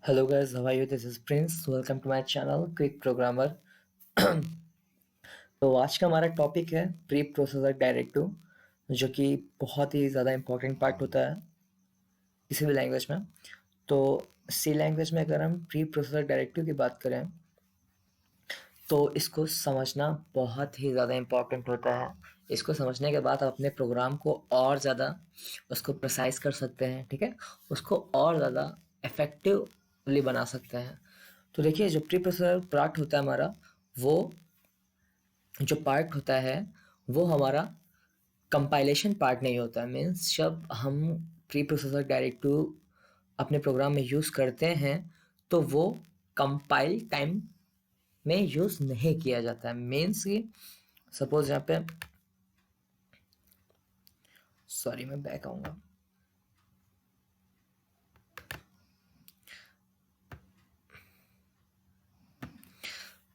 Hello guys, how are you? This is Prince. Welcome to my channel Quick Programmer. तो आज का हमारा topic है प्री प्रोसेसर डायरेक्टिव, जो कि बहुत ही ज़्यादा इम्पोर्टेंट पार्ट होता है किसी भी लैंग्वेज में। तो सी लैंग्वेज में अगर हम प्री प्रोसेसर डायरेक्टिव की बात करें तो इसको समझना बहुत ही ज़्यादा इम्पोर्टेंट होता है। इसको समझने के बाद आप अपने प्रोग्राम को और ज़्यादा उसको प्रिसाइज कर सकते हैं, ठीक है, उसको और ज़्यादा इफेक्टिवली बना सकते हैं। तो देखिए, जो प्री प्रोसेसर पार्ट होता है हमारा, वो जो पार्ट होता है वो हमारा कंपाइलेशन पार्ट नहीं होता है। मीन्स जब हम प्री प्रोसेसर डायरेक्टिव अपने प्रोग्राम में यूज़ करते हैं तो वो कंपाइल टाइम में यूज़ नहीं किया जाता है। मीन्स कि सपोज यहाँ पे, सॉरी मैं बैक आऊँगा।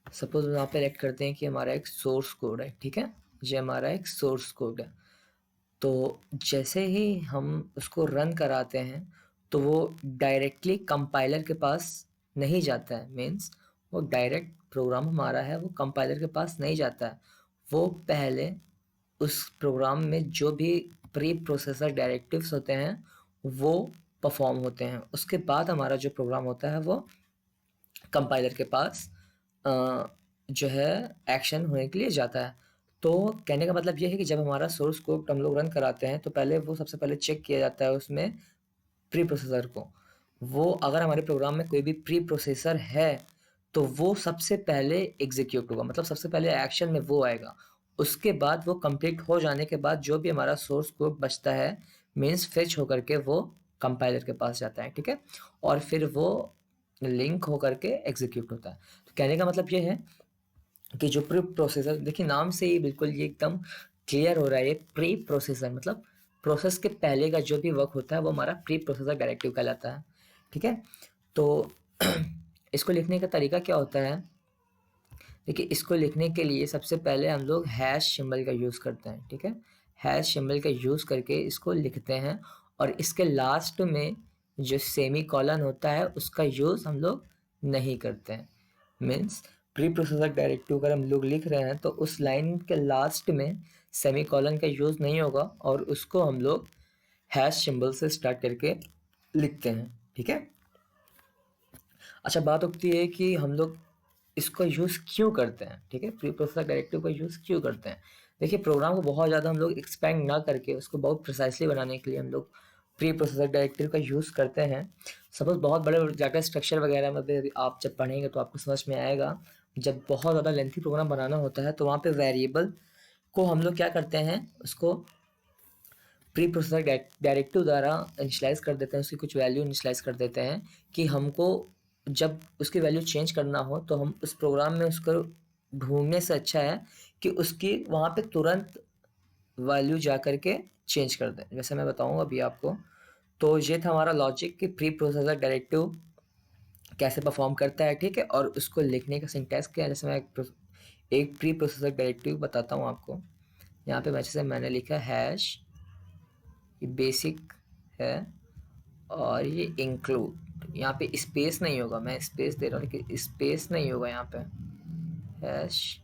सपोज यहाँ पे रेक्ट करते हैं कि हमारा एक सोर्स कोड है, ठीक है, ये हमारा एक सोर्स कोड है। तो जैसे ही हम उसको रन कराते हैं तो वो डायरेक्टली कंपाइलर के पास नहीं जाता है। मीन्स वो डायरेक्ट प्रोग्राम हमारा है वो कंपाइलर के पास नहीं जाता है। वो पहले उस प्रोग्राम में जो भी प्री प्रोसेसर डायरेक्टिव्स होते हैं वो परफॉर्म होते हैं। उसके बाद हमारा जो प्रोग्राम होता है वो कंपाइलर के पास जो है एक्शन होने के लिए जाता है। तो कहने का मतलब ये है कि जब हमारा सोर्स कोड हम लोग रन कराते हैं तो पहले वो सबसे पहले चेक किया जाता है उसमें प्री प्रोसेसर को। वो अगर हमारे प्रोग्राम में कोई भी प्री प्रोसेसर है तो वो सबसे पहले एग्जीक्यूट होगा, मतलब सबसे पहले एक्शन में वो आएगा। उसके बाद वो कंप्लीट हो जाने के बाद जो भी हमारा सोर्स कोड बचता है मीन्स फेच होकर के वो कंपाइलर के पास जाता है, ठीक है, और फिर वो लिंक होकर के एग्जीक्यूट होता है। तो कहने का मतलब ये है कि जो प्री प्रोसेसर, देखिए नाम से ही बिल्कुल ये एकदम क्लियर हो रहा है, ये प्री प्रोसेसर मतलब प्रोसेस के पहले का जो भी वर्क होता है वो हमारा प्री प्रोसेसर डायरेक्टिव कहलाता है, ठीक है। तो इसको लिखने का तरीका क्या होता है, देखिए इसको लिखने के लिए सबसे पहले हम लोग हैश सिंबल का यूज़ करते हैं, ठीक है। हैश सिंबल का यूज़ करके इसको लिखते हैं और इसके लास्ट में जो सेमी कॉलन होता है उसका यूज़ हम लोग नहीं करते हैं। मीन्स प्री प्रोसेसर डायरेक्टिव अगर हम लोग लिख रहे हैं तो उस लाइन के लास्ट में सेमी कॉलन का यूज़ नहीं होगा और उसको हम लोग हैश सिंबल से स्टार्ट करके लिखते हैं, ठीक है। अच्छा, बात उठती है कि हम लोग इसको यूज़ क्यों करते हैं, ठीक है, प्री प्रोसेसर डायरेक्टिव का यूज़ क्यों करते हैं। देखिए, प्रोग्राम को बहुत ज़्यादा हम लोग एक्सपेंड ना करके उसको बहुत प्रिसाइसली बनाने के लिए हम लोग प्री प्रोसेसर डायरेक्टिव का यूज़ करते हैं। सपोज बहुत बड़े डाटा स्ट्रक्चर वगैरह में भी आप जब पढ़ेंगे तो आपको समझ में आएगा। जब बहुत ज़्यादा लेंथी प्रोग्राम बनाना होता है तो वहाँ पे वेरिएबल को हम लोग क्या करते हैं, उसको प्री प्रोसेसर डायरेक्टिव द्वारा इनिशियलाइज़ कर देते हैं, उसकी कुछ वैल्यू इनिशियलाइज़ कर देते हैं कि हमको जब उसकी वैल्यू चेंज करना हो तो हम उस प्रोग्राम में उसको ढूँढने से अच्छा है कि उसकी वहाँ पे तुरंत वैल्यू जा कर के चेंज कर दें। जैसे मैं बताऊँगा अभी आपको। तो ये था हमारा लॉजिक कि प्री प्रोसेसर डायरेक्टिव कैसे परफॉर्म करता है, ठीक है, और उसको लिखने का सिंटैक्स क्या है। जैसे मैं एक प्री प्रोसेसर डायरेक्टिव बताता हूँ आपको। यहाँ पे जैसे मैंने लिखा हैश, ये बेसिक है, और ये इंक्लूड, यहाँ पे स्पेस नहीं होगा, मैं स्पेस दे रहा हूँ लेकिन स्पेस नहीं होगा यहाँ पे। हैश,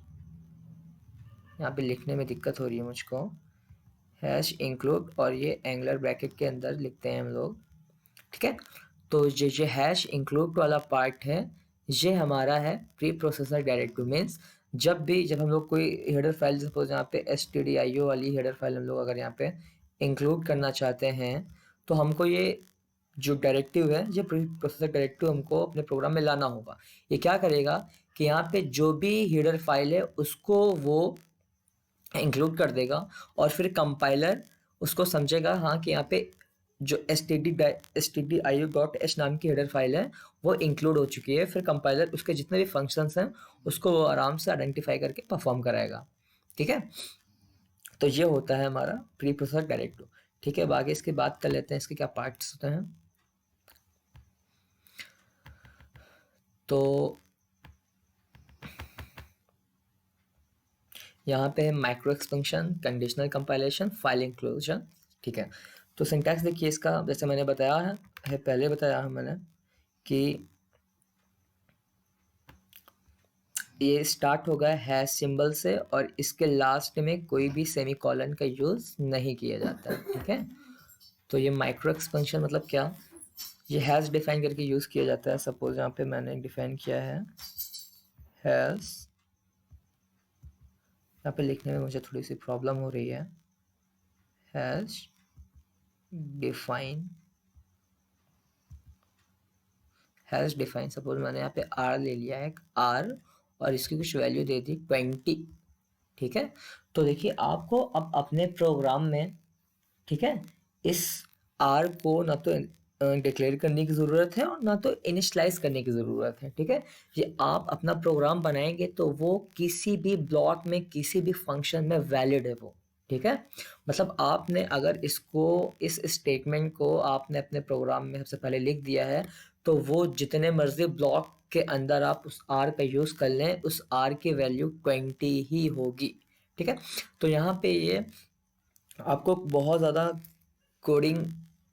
यहाँ पे लिखने में दिक्कत हो रही है मुझको। हैश इंक्लूड और ये एंगुलर ब्रैकेट के अंदर लिखते हैं हम लोग, ठीक है। तो ये हैश इंक्लूड वाला पार्ट है, ये हमारा है प्री प्रोसेसर डायरेक्टिव। मीन्स जब हम लोग कोई हेडर फाइल, सपोज यहाँ पे stdio वाली हेडर फाइल हम लोग अगर यहाँ पे इंक्लूड करना चाहते हैं तो हमको ये जो डायरेक्टिव है, ये प्री प्रोसेसर डायरेक्टिव हमको अपने प्रोग्राम में लाना होगा। ये क्या करेगा कि यहाँ पे जो भी हेडर फाइल है उसको वो इंक्लूड कर देगा और फिर कंपाइलर उसको समझेगा हाँ कि यहाँ पे जो stdio.h नाम की हेडर फाइल है वो इंक्लूड हो चुकी है। फिर कंपाइलर उसके जितने भी फंक्शंस हैं उसको वो आराम से आइडेंटिफाई करके परफॉर्म कराएगा, ठीक है। तो ये होता है हमारा प्री प्रोसेसर डायरेक्टिव, ठीक है। बाकी इसकी बात कर लेते हैं, इसके क्या पार्ट्स होते हैं। तो यहाँ पे है micro expansion, conditional compilation, file inclusion, ठीक है। तो सिंटैक्स देखिए इसका, जैसे मैंने बताया है पहले बताया है मैंने कि ये स्टार्ट होगा हैश सिंबल से और इसके लास्ट में कोई भी सेमीकोलन का यूज़ नहीं किया जाता है, ठीक है। तो ये माइक्रो एक्सपेंशन मतलब क्या, ये हैश डिफाइन करके यूज़ किया जाता है। सपोज यहाँ पे मैंने डिफाइन किया है हैश, यहाँ पे लिखने में मुझे थोड़ी सी प्रॉब्लम हो रही है, hash define, hash define. Suppose मैंने यहाँ पे आर ले लिया है, आर, और इसकी कुछ वैल्यू दे दी 20, ठीक है। तो देखिए आपको अब अपने प्रोग्राम में, ठीक है, इस आर को ना तो डिक्लेयर करने की ज़रूरत है और ना तो इनिशलाइज करने की ज़रूरत है, ठीक है। ये आप अपना प्रोग्राम बनाएंगे तो वो किसी भी ब्लॉक में किसी भी फंक्शन में वैलिड है वो, ठीक है। मतलब आपने अगर इसको, इस स्टेटमेंट को आपने अपने प्रोग्राम में सबसे पहले लिख दिया है तो वो जितने मर्जी ब्लॉक के अंदर आप उस आर का यूज़ कर लें, उस आर की वैल्यू 20 ही होगी, ठीक है। तो यहाँ पे ये आपको बहुत ज़्यादा कोडिंग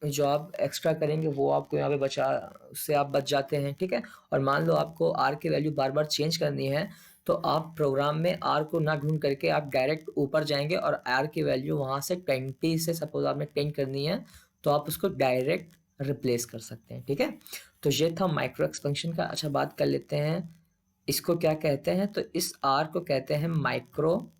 जो आप एक्स्ट्रा करेंगे वो आपको यहाँ पे बचा, उससे आप बच जाते हैं, ठीक है। और मान लो आपको आर की वैल्यू बार बार चेंज करनी है तो आप प्रोग्राम में आर को ना ढूंढ करके आप डायरेक्ट ऊपर जाएंगे और आर की वैल्यू वहाँ से 20 से, सपोज आपने 10 करनी है तो आप उसको डायरेक्ट रिप्लेस कर सकते हैं, ठीक है। तो ये था माइक्रो एक्सपेंशन का। अच्छा, बात कर लेते हैं इसको क्या कहते हैं। तो इस आर को कहते हैं माइक्रो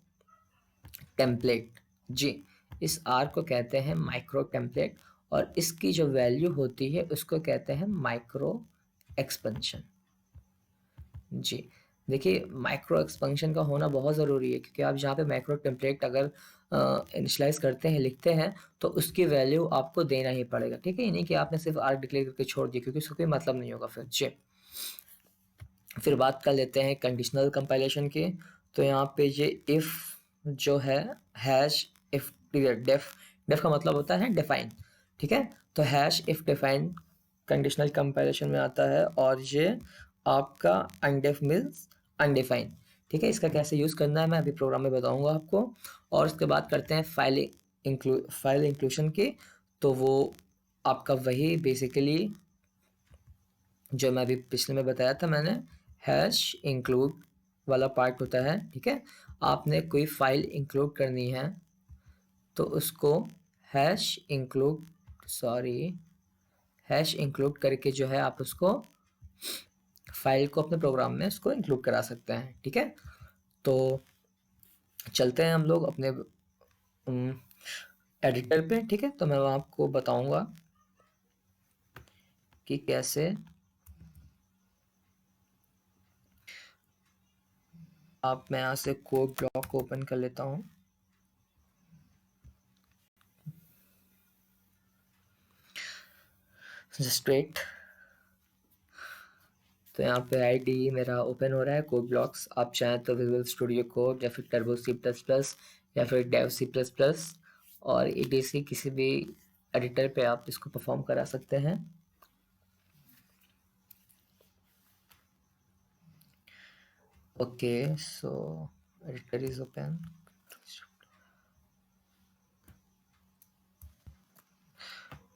टेम्पलेट, जी, इस आर को कहते हैं माइक्रो टेम्पलेट और इसकी जो वैल्यू होती है उसको कहते हैं माइक्रो एक्सपेंशन, जी। देखिए माइक्रो एक्सपेंशन का होना बहुत ज़रूरी है क्योंकि आप जहाँ पे माइक्रो टेम्पलेट अगर इनिशलाइज करते हैं, लिखते हैं, तो उसकी वैल्यू आपको देना ही पड़ेगा, ठीक है। ये नहीं कि आपने सिर्फ आर डिक्लेयर करके छोड़ दिया क्योंकि उसका कोई मतलब नहीं होगा फिर, जी। फिर बात कर लेते हैं कंडीशनल कंपाइलेशन की। तो यहाँ पे ये इफ़ जो है हैश इफ डेफ, डेफ का मतलब होता है डिफाइन, ठीक है। तो hash if define conditional compilation में आता है और ये आपका अनडेफ मीन्स अनडिफाइन, ठीक है। इसका कैसे यूज़ करना है मैं अभी प्रोग्राम में बताऊंगा आपको। और उसके बाद करते हैं फाइल इंक्लूशन की। तो वो आपका वही बेसिकली जो मैं अभी पिछले में बताया था मैंने, हैश इंक्लूड वाला पार्ट होता है, ठीक है। आपने कोई फाइल इंक्लूड करनी है तो उसको hash include, sorry, hash include करके जो है आप उसको फाइल को अपने प्रोग्राम में उसको इंक्लूड करा सकते हैं, ठीक है। तो चलते हैं हम लोग अपने एडिटर पे, ठीक है। तो मैं आपको बताऊंगा कि कैसे आप, मैं यहाँ से कोड ब्लॉक को ओपन कर लेता हूँ। स्ट्रेट, तो यहाँ पे आईडी मेरा ओपन हो रहा है कोड ब्लॉक्स। आप चाहें तो विजुअल स्टूडियो कोड या फिर टर्बो C++ या फिर डेव C++ और EDC किसी भी एडिटर पे आप इसको परफॉर्म करा सकते हैं। Okay, so editor is open.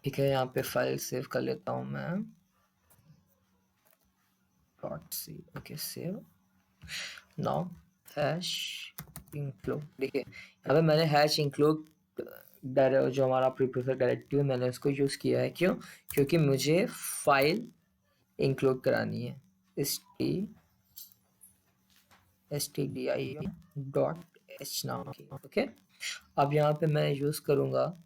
ठीक है, यहाँ पे फाइल सेव कर लेता हूँ मैं, .c, okay save. Now hash include, देखिए यहाँ पे मैंने हैश इंक्लूड जो हमारा प्रीप्रोसेस डायरेक्टिव है मैंने उसको यूज़ किया है। क्यों? क्योंकि मुझे फाइल इंक्लूड करानी है, stdio.h नाम की, ओके। अब यहाँ पे मैं यूज़ करूँगा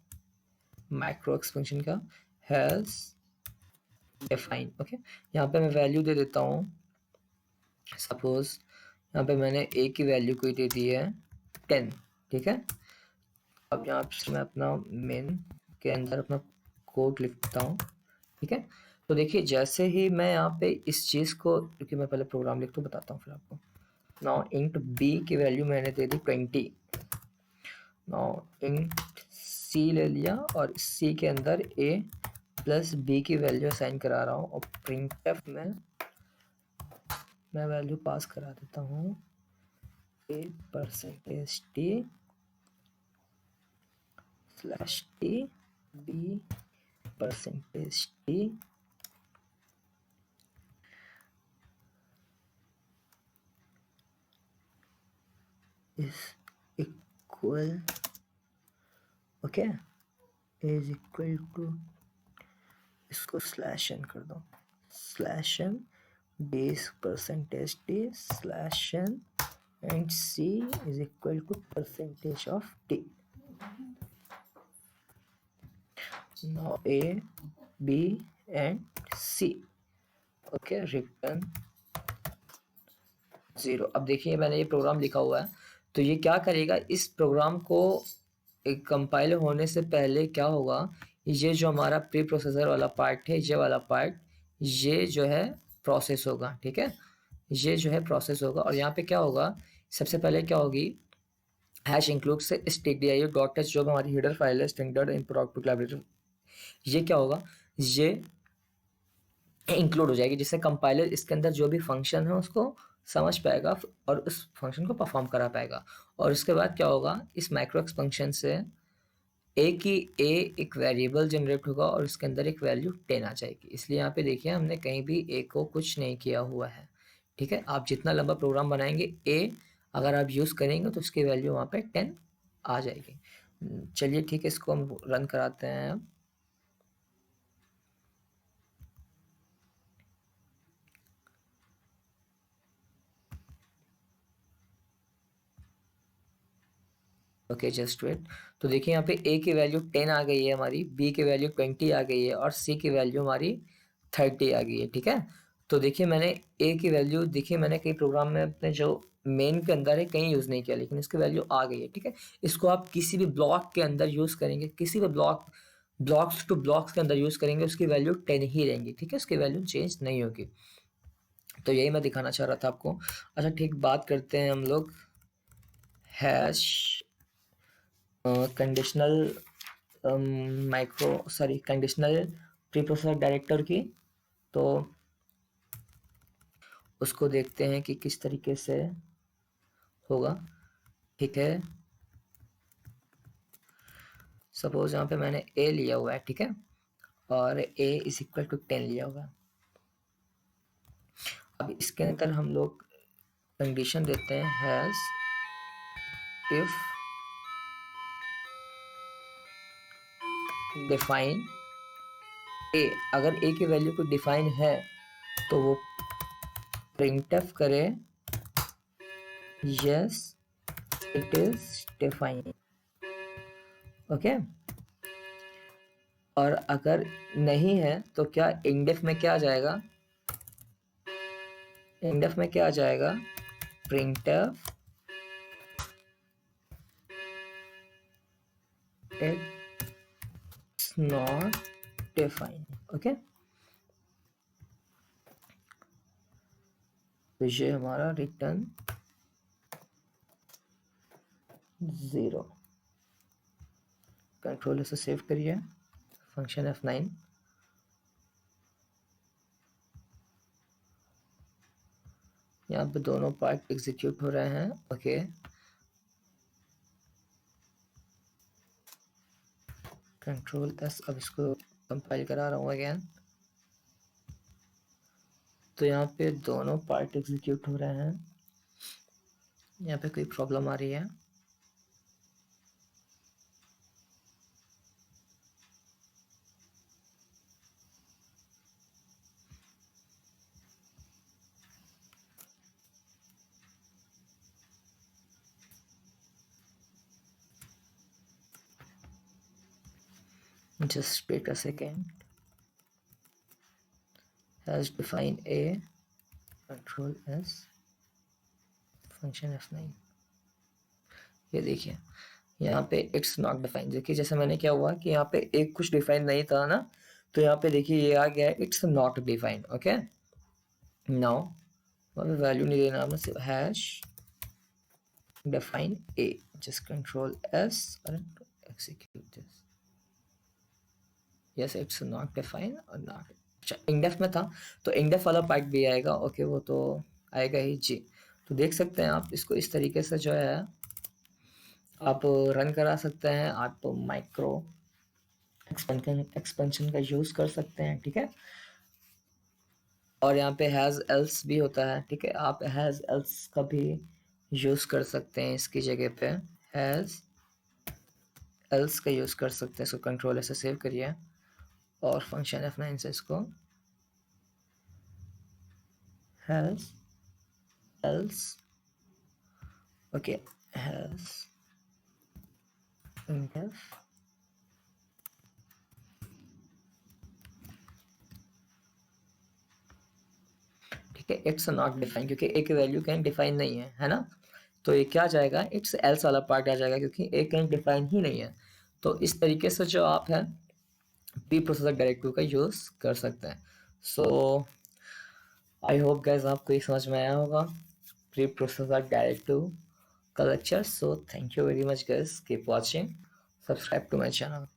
माइक्रो एक्सपेंशन का हैश डिफाइन, ओके। यहाँ पे मैं वैल्यू दे देता हूँ, सपोज यहाँ पे मैंने a की वैल्यू कोई दे दी है 10, ठीक है। अब यहाँ पे मैं अपना मेन के अंदर अपना कोड लिखता हूँ, ठीक है। तो देखिए जैसे ही मैं यहाँ पे इस चीज़ को, क्योंकि मैं पहले प्रोग्राम लिख तो बताता हूँ फिर आपको। नाउ इंट b की वैल्यू मैंने दे दी 20। नाउ इंट c ले लिया और c के अंदर a प्लस b की वैल्यू असाइन करा रहा हूँ और प्रिंटफ में मैं वैल्यू पास करा देता हूँ a%t /t b%t is equal, okay, is equal to, इसको स्लैश एन कर दो, slash n days percentage d slash n and c is equal to percentage of d. Now A, B and C. Okay, return 0. अब देखिए मैंने ये programme लिखा हुआ है, तो ये क्या करेगा, इस प्रोग्राम को एक कंपाइल होने से पहले क्या होगा, ये जो हमारा प्री प्रोसेसर वाला पार्ट है, ये वाला पार्ट, ये जो है प्रोसेस होगा, ठीक है, ये जो है प्रोसेस होगा. और यहाँ पे क्या होगा, सबसे पहले क्या होगी, हैश इंक्लूड से stdio डॉट एच जो हमारी हेडर फाइल है, स्टैंडर्ड इनपुट आउटपुट लाइब्रेरी, ये क्या होगा, ये इंक्लूड हो जाएगी, जिससे कंपाइलर इसके अंदर जो भी फंक्शन है उसको समझ पाएगा और उस फंक्शन को परफॉर्म करा पाएगा. और उसके बाद क्या होगा, इस माइक्रोएक्स फंक्शन से एक वेरिएबल जनरेट होगा और उसके अंदर एक वैल्यू 10 आ जाएगी. इसलिए यहाँ पे देखिए हमने कहीं भी ए को कुछ नहीं किया हुआ है, ठीक है. आप जितना लंबा प्रोग्राम बनाएंगे ए अगर आप यूज़ करेंगे तो उसकी वैल्यू वहाँ पे 10 आ जाएगी. चलिए ठीक है, इसको हम रन कराते हैं अब. Okay, just wait. तो देखिए यहाँ पे ए की वैल्यू 10 आ गई है हमारी, बी की वैल्यू 20 आ गई है और सी की वैल्यू हमारी 30 आ गई है, ठीक है. तो देखिए मैंने ए की वैल्यू, देखिए मैंने कई प्रोग्राम में अपने जो मेन के अंदर है कहीं यूज़ नहीं किया, लेकिन इसकी वैल्यू आ गई है, ठीक है. इसको आप किसी भी ब्लॉक के अंदर यूज़ करेंगे, किसी भी ब्लॉक्स टू ब्लॉक्स के अंदर यूज़ करेंगे, उसकी वैल्यू 10 ही रहेंगी, ठीक है, उसकी वैल्यू चेंज नहीं होगी. तो यही मैं दिखाना चाह रहा था आपको. अच्छा ठीक, बात करते हैं हम लोग hash conditional conditional pre processor director की. तो उसको देखते हैं कि किस तरीके से होगा, ठीक है. सपोज यहाँ पे मैंने ए लिया हुआ है, ठीक है, और ए इज इक्वल टू 10 लिया हुआ है. अब इसके अंदर हम लोग कंडीशन देते हैं हैज इफ डिफाइन ए. अगर ए की वैल्यू को डिफाइन है तो वो प्रिंटफ करे yes it is define, okay. और अगर नहीं है तो क्या इंडेफ में क्या आ जाएगा, इंडेफ में क्या आ जाएगा, printf it's not define, okay. तो ये हमारा रिटर्न 0. कंट्रोल से सेव करिए, फंक्शन F9. यहाँ पे दोनों पार्ट एग्जीक्यूट हो रहे हैं, ओके. Control S. अब इसको कंपाइल करा रहा हूँ अगेन. तो यहाँ पे दोनों पार्ट एग्जीक्यूट हो रहे हैं. यहाँ पे कोई प्रॉब्लम आ रही है, just wait a second. Has define A, control S, function F9. ये देखिए यहाँ पे इट्स नॉट डिफाइन. देखिए जैसे मैंने क्या हुआ कि यहाँ पे एक कुछ डिफाइन नहीं था ना, तो यहाँ पे देखिए ये आ गया it's not define, okay. Now value नहीं देना, हमें सिर्फ hash define a, just control S and execute this. Yes it's not define और नॉट. अच्छा इंडेफ में था तो इंडेफ वाला पार्ट भी आएगा, ओके, वो तो आएगा ही जी. तो देख सकते हैं आप इसको इस तरीके से जो है आप रन करा सकते हैं, आप माइक्रो एक्सपेंशन का यूज़ कर सकते हैं, ठीक है. और यहाँ पे हैज़ एल्स भी होता है, ठीक है, आप हैज़ एल्स का भी यूज़ कर सकते हैं इसकी जगह पे हैज़, एल्स का यूज़ कर सकते हैं। इसको कंट्रोल ऐसे सेव करिए और फंक्शन F9 से इसको has, else, okay, has printf ठीक है, इट्स नॉट डिफाइन, क्योंकि एक वैल्यू कहीं डिफाइन नहीं है ना। तो ये क्या जाएगा, इट्स एल्स वाला पार्ट आ जाएगा, क्योंकि एक कहीं डिफाइन ही नहीं है। तो इस तरीके से जो आप है प्री प्रोसेसर डायरेक्टिव का यूज़ कर सकते हैं। सो आई होप गाइस आपको ये समझ में आया होगा प्री प्रोसेसर डायरेक्टिव का lecture. So thank you very much guys, keep watching, subscribe to my channel.